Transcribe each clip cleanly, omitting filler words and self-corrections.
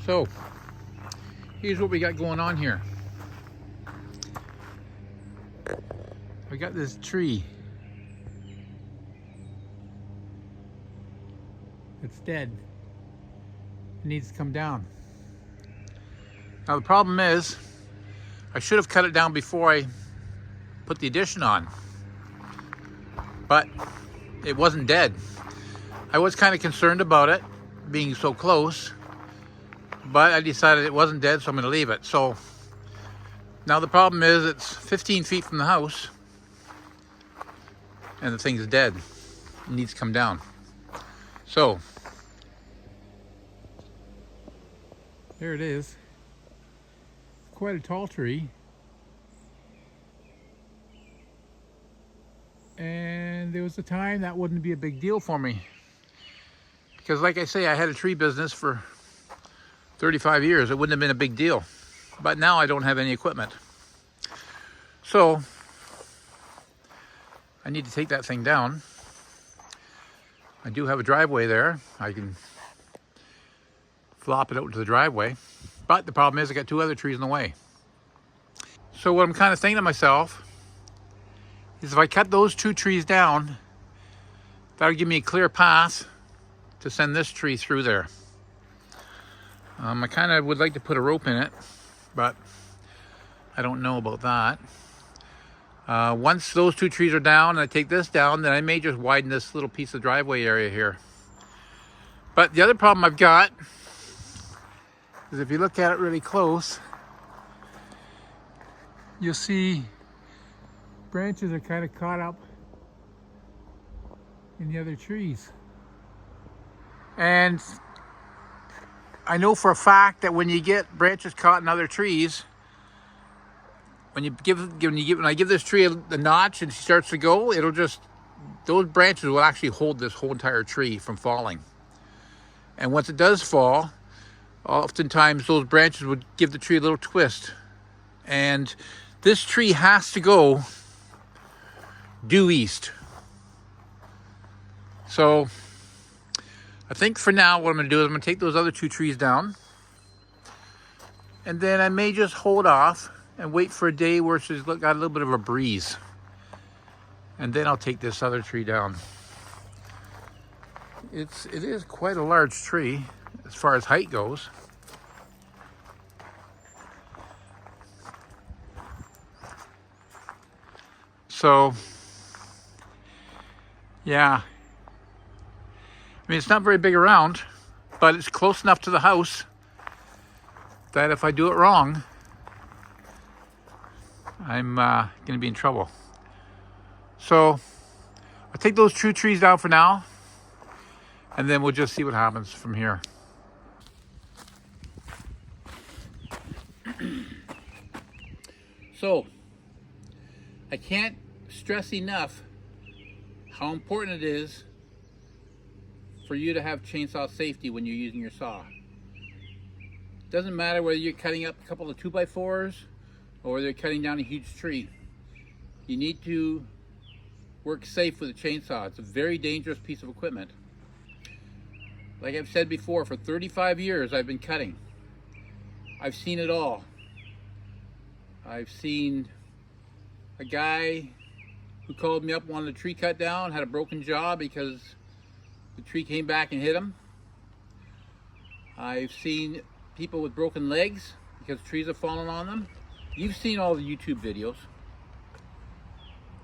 So here's what we got going on here. We got this tree. It's dead. It needs to come down. Now the problem is, I should have cut it down before I put the addition on, but it wasn't dead. I was kind of concerned about it being so close, but I decided it wasn't dead, so I'm going to leave it. So now the problem is it's 15 feet from the house and the thing's dead. It needs to come down. So there it is. It's quite a tall tree. And there was a time that wouldn't be a big deal for me. Because like I say, I had a tree business for 35 years. It wouldn't have been a big deal. But now I don't have any equipment. So I need to take that thing down. I do have a driveway there. I can flop it out to the driveway. But the problem is I got two other trees in the way. So what I'm kind of thinking to myself is if I cut those two trees down, that'll give me a clear path to send this tree through there. I kind of would like to put a rope in it, but I don't know about that. Once those two trees are down and I take this down, then I may just widen this little piece of driveway area here. But the other problem I've got is if you look at it really close, you'll see branches are kind of caught up in the other trees. And I know for a fact that when you get branches caught in other trees, when I give this tree the notch and she starts to go, those branches will actually hold this whole entire tree from falling. And once it does fall, oftentimes those branches would give the tree a little twist. And this tree has to go due east. So I think for now what I'm going to do is I'm going to take those other two trees down, and then I may just hold off and wait for a day where it's got a little bit of a breeze, and then I'll take this other tree down. It is quite a large tree as far as height goes. So yeah, I mean, it's not very big around, but it's close enough to the house that if I do it wrong, I'm going to be in trouble. So I'll take those two trees down for now, and then we'll just see what happens from here. So I can't stress enough how important it is for you to have chainsaw safety when you're using your saw. It doesn't matter whether you're cutting up a couple of 2x4s or whether you're cutting down a huge tree. You need to work safe with a chainsaw. It's a very dangerous piece of equipment. Like I've said before, for 35 years I've been cutting. I've seen it all. I've seen a guy who called me up, wanted a tree cut down, had a broken jaw because the tree came back and hit him. I've seen people with broken legs because trees have fallen on them. You've seen all the YouTube videos.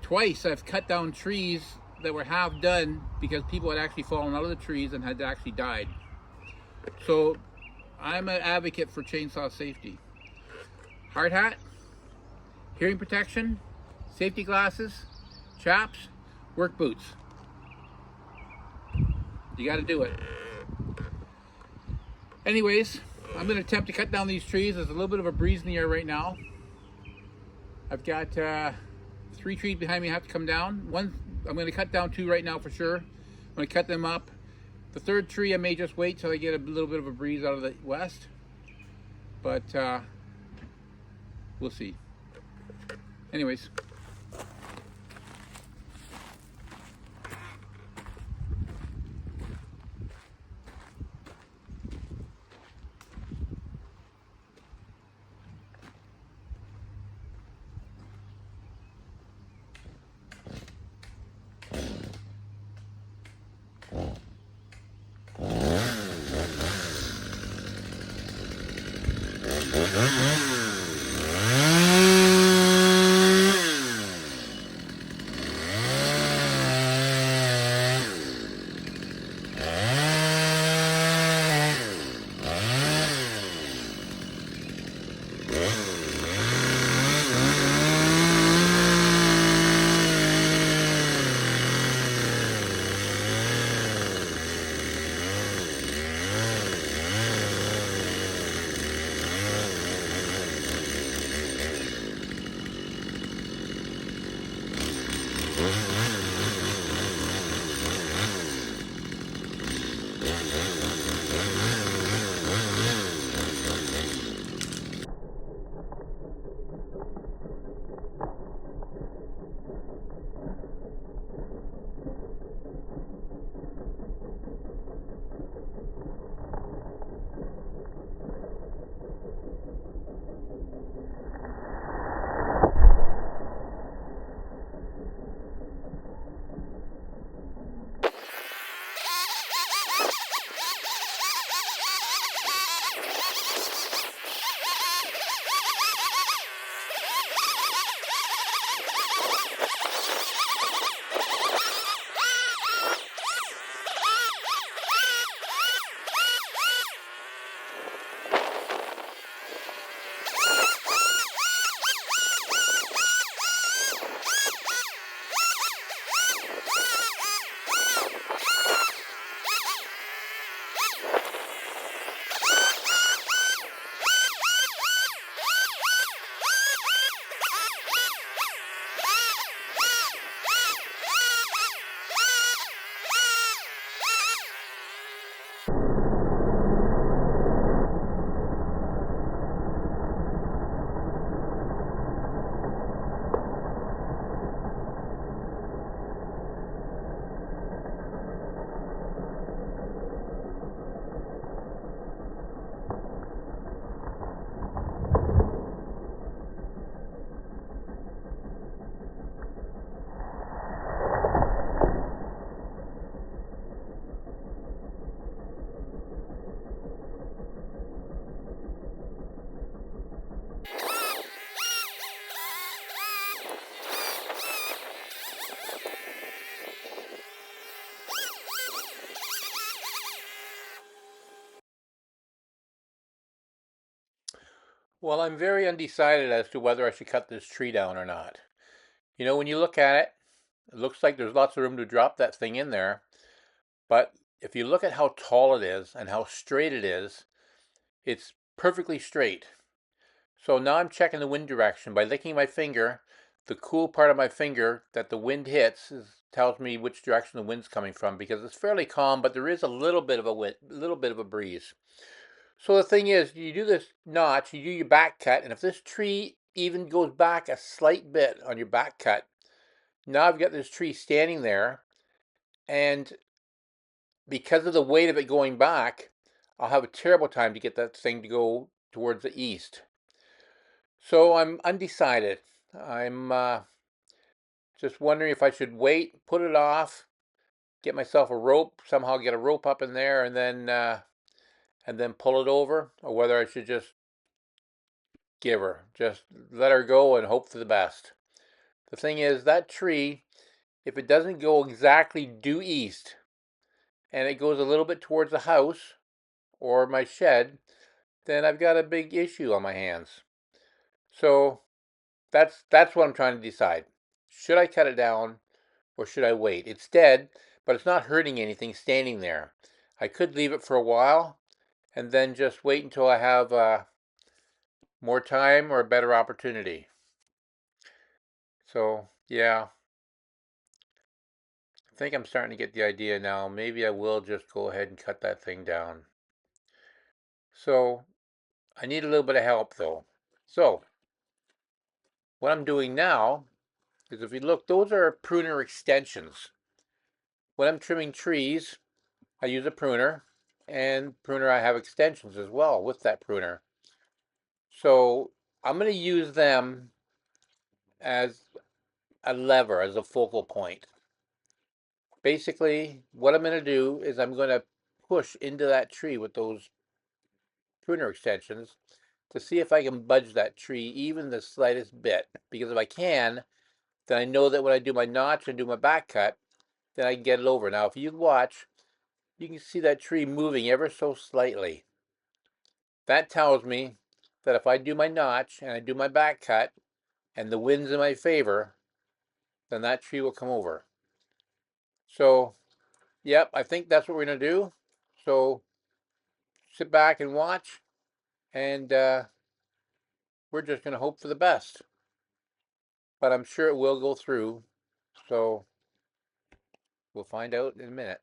Twice I've cut down trees that were half done because people had actually fallen out of the trees and had actually died. So I'm an advocate for chainsaw safety. Hard hat, hearing protection, safety glasses, chaps, work boots. You got to do it. Anyways, I'm going to attempt to cut down these trees. There's a little bit of a breeze in the air right now. I've got 3 trees behind me have to come down. One, I'm going to cut down 2 right now for sure. I'm going to cut them up. The third tree I may just wait till I get a little bit of a breeze out of the west. But we'll see. Anyways. Well, I'm very undecided as to whether I should cut this tree down or not. You know, when you look at it, it looks like there's lots of room to drop that thing in there. But if you look at how tall it is and how straight it is, it's perfectly straight. So now I'm checking the wind direction by licking my finger. The cool part of my finger that the wind hits tells me which direction the wind's coming from because it's fairly calm, but there is a little bit of a breeze. So the thing is, you do this notch, you do your back cut, and if this tree even goes back a slight bit on your back cut, now I've got this tree standing there, and because of the weight of it going back, I'll have a terrible time to get that thing to go towards the east. So I'm undecided. I'm just wondering if I should wait, put it off, get myself a rope, somehow get a rope up in there, and then pull it over, or whether I should just just let her go and hope for the best. The thing is, that tree, if it doesn't go exactly due east, and it goes a little bit towards the house or my shed, then I've got a big issue on my hands. So that's what I'm trying to decide. Should I cut it down or should I wait? It's dead, but it's not hurting anything standing there. I could leave it for a while and then just wait until I have more time or a better opportunity. So, yeah, I think I'm starting to get the idea now. Maybe I will just go ahead and cut that thing down. So, I need a little bit of help though. So, what I'm doing now is if you look, those are pruner extensions. When I'm trimming trees, I use a pruner, and pruner I have extensions as well with that pruner. So I'm going to use them as a lever, as a focal point. Basically, what I'm going to do is I'm going to push into that tree with those pruner extensions, to see if I can budge that tree even the slightest bit. Because if I can, then I know that when I do my notch and do my back cut, then I can get it over. Now, if you watch, you can see that tree moving ever so slightly. That tells me that if I do my notch and I do my back cut and the wind's in my favor, then that tree will come over. So, yep, I think that's what we're going to do. So, sit back and watch, and we're just going to hope for the best. But I'm sure it will go through. So, we'll find out in a minute.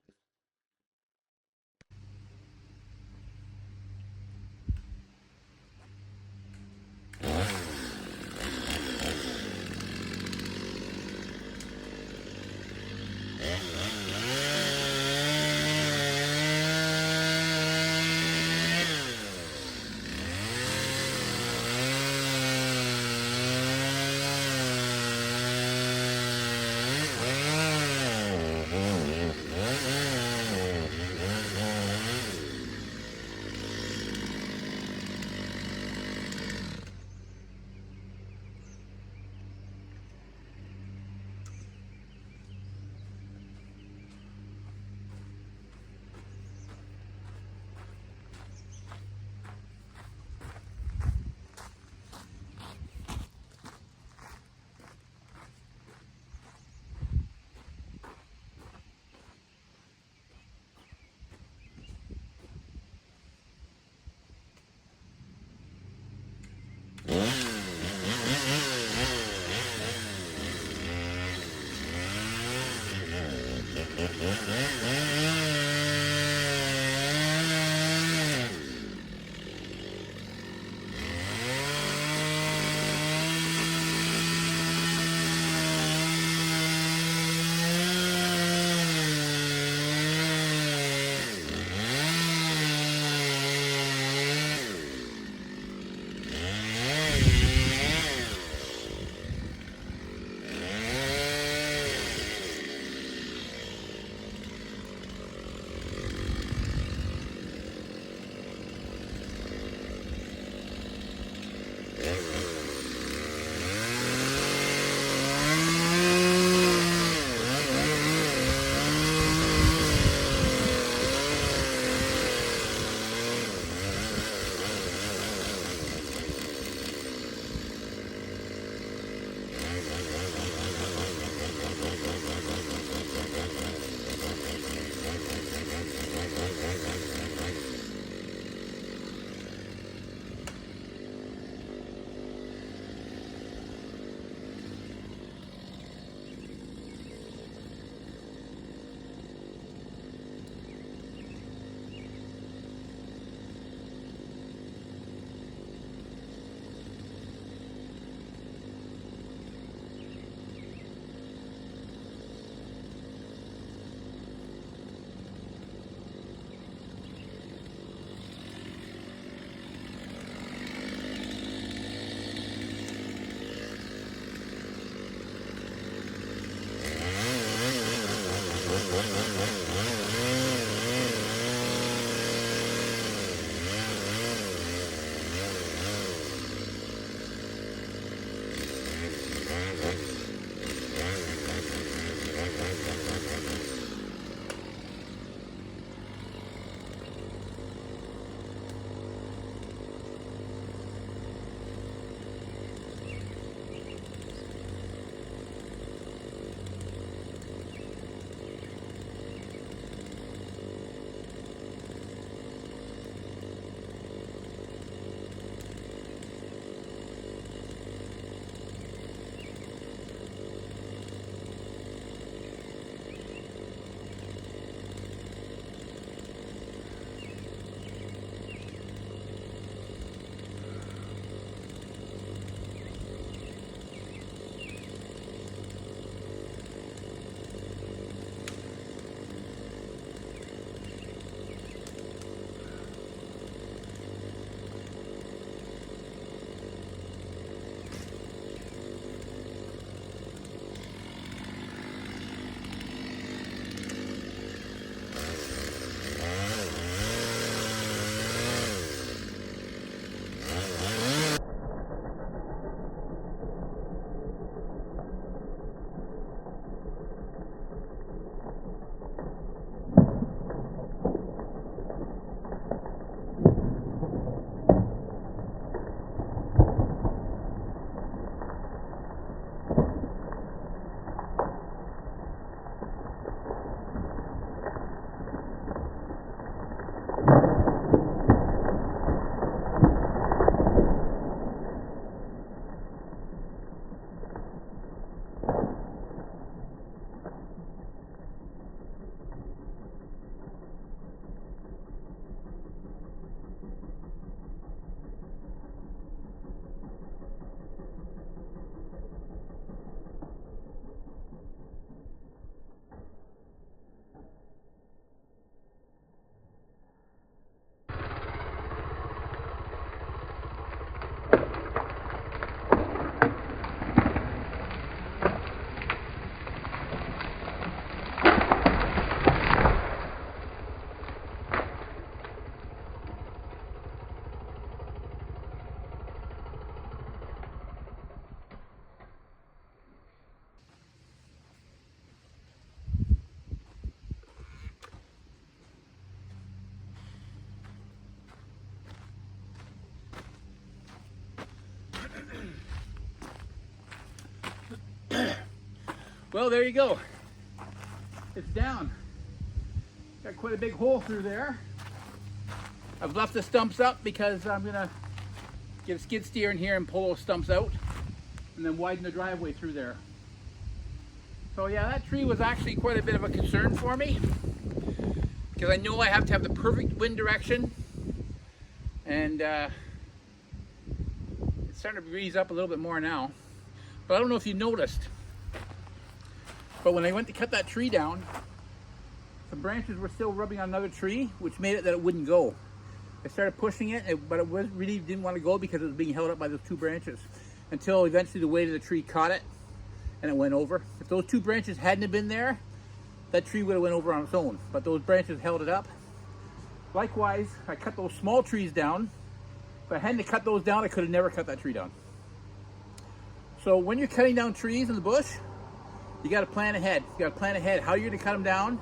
Well, there you go. It's down. Got quite a big hole through there. I've left the stumps up because I'm gonna get a skid steer in here and pull those stumps out and then widen the driveway through there. So yeah, that tree was actually quite a bit of a concern for me because I know I have to have the perfect wind direction, and it's starting to breeze up a little bit more now. But I don't know if you noticed, but when I went to cut that tree down, some branches were still rubbing on another tree, which made it that it wouldn't go. I started pushing it, but it really didn't want to go because it was being held up by those two branches, until eventually the weight of the tree caught it and it went over. If those two branches hadn't been there, that tree would have went over on its own, but those branches held it up. Likewise, I cut those small trees down. If I hadn't cut those down, I could have never cut that tree down. So when you're cutting down trees in the bush, you got to plan ahead. You got to plan ahead how you're going to cut them down,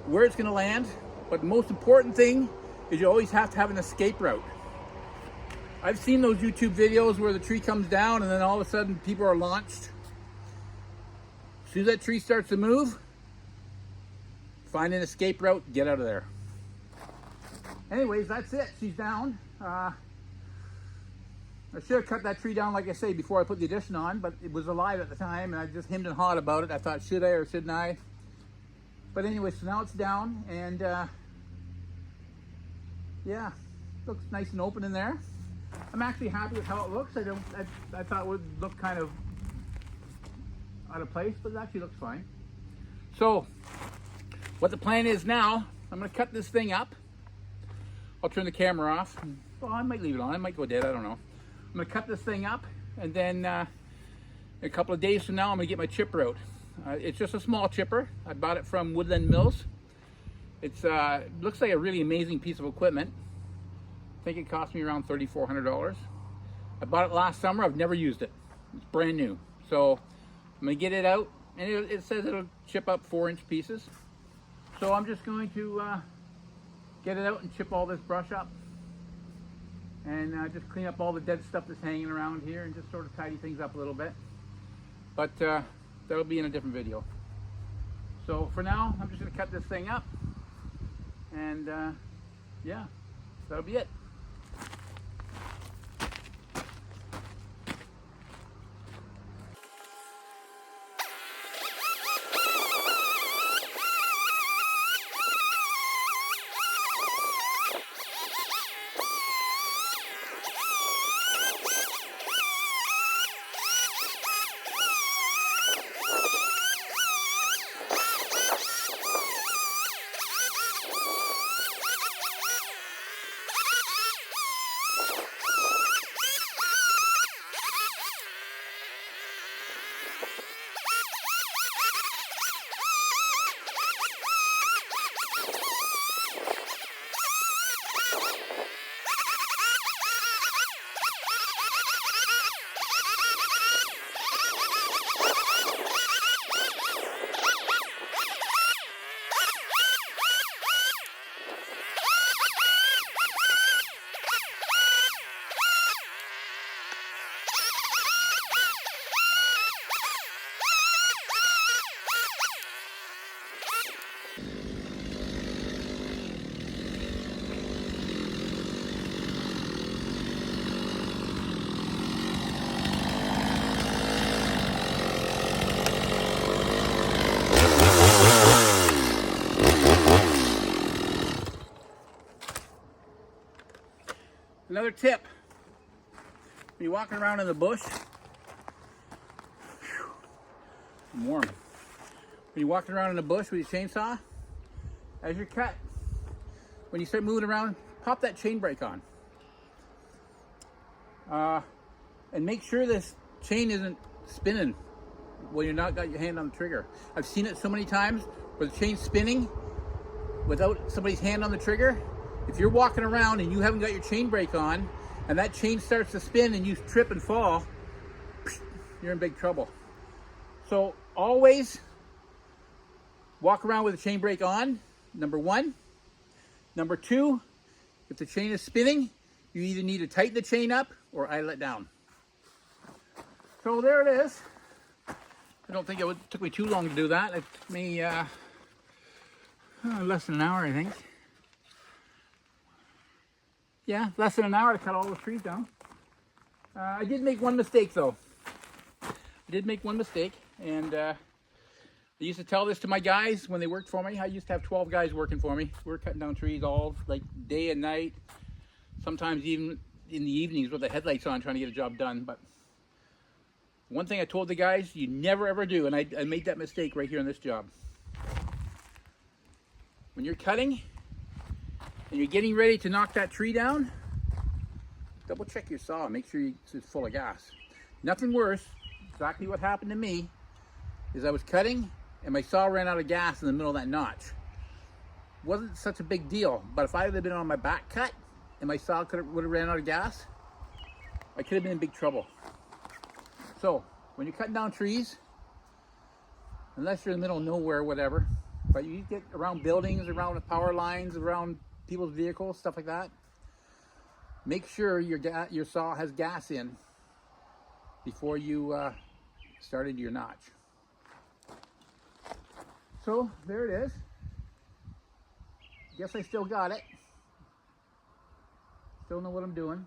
where it's going to land. But the most important thing is you always have to have an escape route. I've seen those YouTube videos where the tree comes down and then all of a sudden people are launched. As soon as that tree starts to move, find an escape route, get out of there. Anyways, that's it. She's down. I should have cut that tree down, like I say, before I put the addition on, but it was alive at the time and I just hemmed and hawed about it. I thought, should I or shouldn't I? But anyway, so now it's down, and yeah, looks nice and open in there. I'm actually happy with how it looks. I thought it would look kind of out of place, but it actually looks fine. So what the plan is now, I'm going to cut this thing up. I'll turn the camera off. Well, I might leave it on. I might go dead. I don't know. I'm going to cut this thing up, and then a couple of days from now, I'm going to get my chipper out. It's just a small chipper. I bought it from Woodland Mills. It's looks like a really amazing piece of equipment. I think it cost me around $3,400. I bought it last summer. I've never used it. It's brand new. So I'm going to get it out, and it says it'll chip up 4-inch pieces. So I'm just going to get it out and chip all this brush up, and just clean up all the dead stuff that's hanging around here and just sort of tidy things up a little bit. But that'll be in a different video. So for now, I'm just going to cut this thing up, and yeah, that'll be it. Another tip, when you're walking around in the bush, I'm warm. When you're walking around in the bush with your chainsaw, as you're cut, when you start moving around, pop that chain brake on. And make sure this chain isn't spinning when you're not got your hand on the trigger. I've seen it so many times where the chain's spinning without somebody's hand on the trigger. If you're walking around and you haven't got your chain brake on, and that chain starts to spin and you trip and fall, you're in big trouble. So always walk around with the chain brake on, number one. Number two, if the chain is spinning, you either need to tighten the chain up or idle it down. So there it is. I don't think it took me too long to do that. It took me less than an hour, I think. Yeah, less than an hour to cut all the trees down. I did make one mistake though. I did make one mistake, and I used to tell this to my guys when they worked for me. I used to have 12 guys working for me. We were cutting down trees all like day and night, sometimes even in the evenings with the headlights on trying to get a job done. But one thing I told the guys, you never ever do, and I made that mistake right here on this job. When you're cutting and you're getting ready to knock that tree down, double check your saw, make sure it's full of gas. Nothing worse, exactly what happened to me, is I was cutting and my saw ran out of gas in the middle of that notch. Wasn't such a big deal, but if I had been on my back cut and my saw would have ran out of gas, I could have been in big trouble. So when you're cutting down trees, unless you're in the middle of nowhere or whatever, but you get around buildings, around the power lines, around people's vehicles, stuff like that, make sure your saw has gas in before you started your notch. So there it is. Guess I still got it. Still know what I'm doing.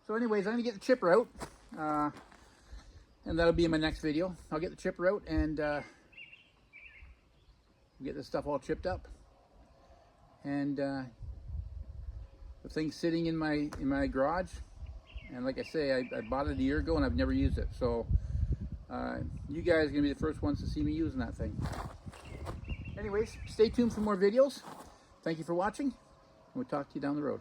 So anyways, I'm gonna get the chipper out, and that'll be in my next video. I'll get the chipper out and get this stuff all chipped up. And the thing's sitting in my garage, and like I say, I bought it a year ago and I've never used it. So you guys are gonna be the first ones to see me using that thing. Anyways, stay tuned for more videos. Thank you for watching, and we'll talk to you down the road.